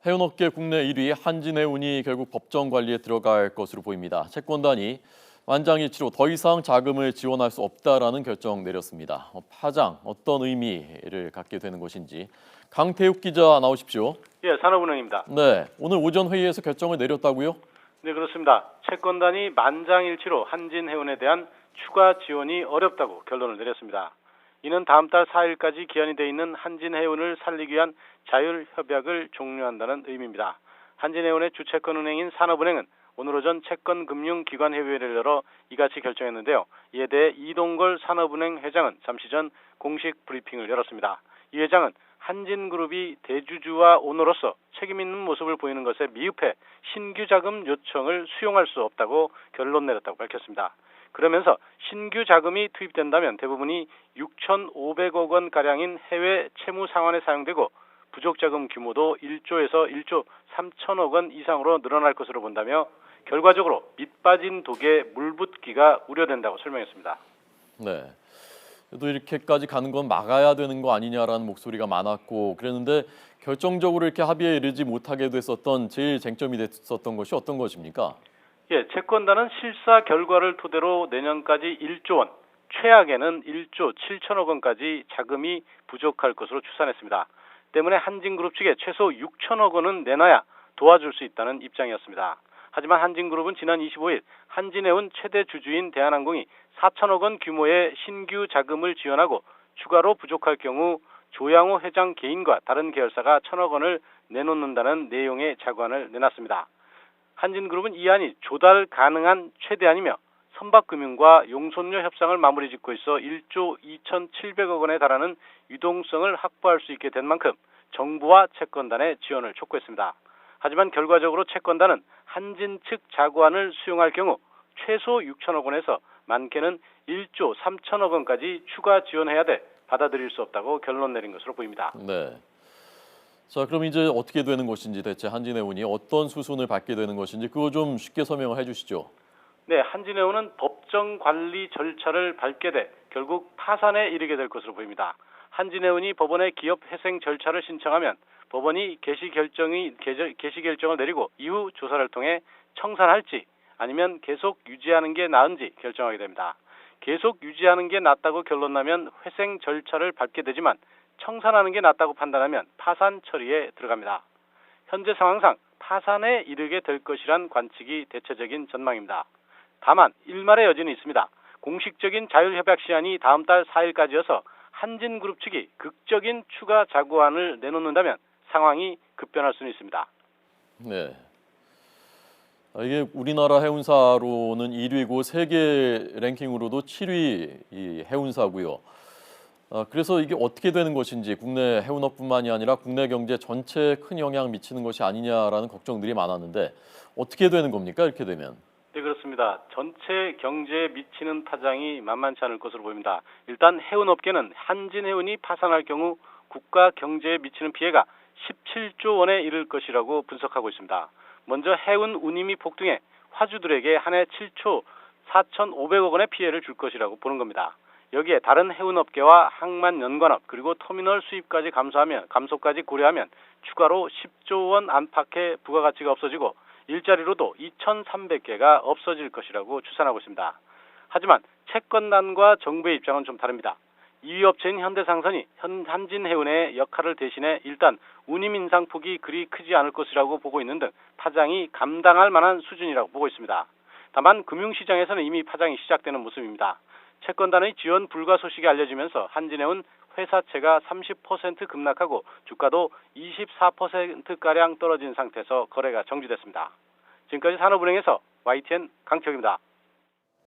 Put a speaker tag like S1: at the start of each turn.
S1: 해운업계 국내 1위 한진해운이 결국 법정 관리에 들어갈 것으로 보입니다. 채권단이 만장일치로 더 이상 자금을 지원할 수 없다라는 결정 내렸습니다. 파장 어떤 의미를 갖게 되는 것인지 강태욱 기자 나오십시오.
S2: 예, 산업은행입니다.
S1: 네, 오늘 오전 회의에서 결정을 내렸다고요?
S2: 네, 그렇습니다. 채권단이 만장일치로 한진해운에 대한 추가 지원이 어렵다고 결론을 내렸습니다. 이는 다음 달 4일까지 기한이 돼 있는 한진해운을 살리기 위한 자율협약을 종료한다는 의미입니다. 한진해운의 주채권은행인 산업은행은 오늘 오전 채권금융기관회의를 열어 이같이 결정했는데요. 이에 대해 이동걸 산업은행 회장은 잠시 전 공식 브리핑을 열었습니다. 이 회장은 한진그룹이 대주주와 오너로서 책임 있는 모습을 보이는 것에 미흡해 신규 자금 요청을 수용할 수 없다고 결론 내렸다고 밝혔습니다. 그러면서 신규 자금이 투입된다면 대부분이 6,500억 원가량인 해외 채무 상환에 사용되고 부족 자금 규모도 1조에서 1조 3천억 원 이상으로 늘어날 것으로 본다며 결과적으로 밑빠진 독에 물 붓기가 우려된다고 설명했습니다.
S1: 네. 또 이렇게까지 가는 건 막아야 되는 거 아니냐라는 목소리가 많았고 그랬는데 결정적으로 이렇게 합의에 이르지 못하게 됐었던 제일 쟁점이 됐었던 것이 어떤 것입니까?
S2: 예, 채권단은 실사 결과를 토대로 내년까지 1조 원, 최악에는 1조 7천억 원까지 자금이 부족할 것으로 추산했습니다. 때문에 한진그룹 측에 최소 6천억 원은 내놔야 도와줄 수 있다는 입장이었습니다. 하지만 한진그룹은 지난 25일 한진해운 최대 주주인 대한항공이 4천억 원 규모의 신규 자금을 지원하고 추가로 부족할 경우 조양호 회장 개인과 다른 계열사가 1천억 원을 내놓는다는 내용의 자관을 내놨습니다. 한진그룹은 이 안이 조달 가능한 최대안이며 선박금융과 용선료 협상을 마무리 짓고 있어 1조 2,700억 원에 달하는 유동성을 확보할 수 있게 된 만큼 정부와 채권단의 지원을 촉구했습니다. 하지만 결과적으로 채권단은 한진 측 자구안을 수용할 경우 최소 6천억 원에서 많게는 1조 3천억 원까지 추가 지원해야 돼 받아들일 수 없다고 결론 내린 것으로 보입니다.
S1: 네. 자, 그럼 이제 어떻게 되는 것인지 대체 한진해운이 어떤 수순을 밟게 되는 것인지 그거 좀 쉽게 설명을 해주시죠.
S2: 네, 한진해운은 법정 관리 절차를 밟게 돼 결국 파산에 이르게 될 것으로 보입니다. 한진해운이 법원에 기업 회생 절차를 신청하면 법원이 개시 결정을 내리고 이후 조사를 통해 청산할지 아니면 계속 유지하는 게 나은지 결정하게 됩니다. 계속 유지하는 게 낫다고 결론 나면 회생 절차를 밟게 되지만 청산하는 게 낫다고 판단하면 파산 처리에 들어갑니다. 현재 상황상 파산에 이르게 될 것이란 관측이 대체적인 전망입니다. 다만 일말의 여지는 있습니다. 공식적인 자율협약 시한이 다음 달 4일까지여서 한진그룹 측이 극적인 추가 자구안을 내놓는다면 상황이 급변할 수는 있습니다.
S1: 네. 이게 우리나라 해운사로는 1위고 세계 랭킹으로도 7위 이 해운사고요. 그래서 이게 어떻게 되는 것인지 국내 해운업뿐만이 아니라 국내 경제 전체에 큰 영향 미치는 것이 아니냐라는 걱정들이 많았는데 어떻게 되는 겁니까? 이렇게 되면.
S2: 네, 그렇습니다. 전체 경제에 미치는 타장이 만만치 않을 것으로 보입니다. 일단 해운업계는 한진해운이 파산할 경우 국가 경제에 미치는 피해가 17조 원에 이를 것이라고 분석하고 있습니다. 먼저 해운 운임이 폭등해 화주들에게 한 해 7조 4,500억 원의 피해를 줄 것이라고 보는 겁니다. 여기에 다른 해운업계와 항만 연관업 그리고 터미널 수입까지 감소까지 고려하면 추가로 10조 원 안팎의 부가가치가 없어지고 일자리로도 2,300개가 없어질 것이라고 추산하고 있습니다. 하지만 채권단과 정부의 입장은 좀 다릅니다. 2위 업체인 현대상선이 한진해운의 역할을 대신해 일단 운임 인상폭이 그리 크지 않을 것이라고 보고 있는 등 파장이 감당할 만한 수준이라고 보고 있습니다. 다만 금융시장에서는 이미 파장이 시작되는 모습입니다. 채권단의 지원 불가 소식이 알려지면서 한진해운 회사채가 30% 급락하고 주가도 24%가량 떨어진 상태에서 거래가 정지됐습니다. 지금까지 산업은행에서 YTN 강태욱입니다.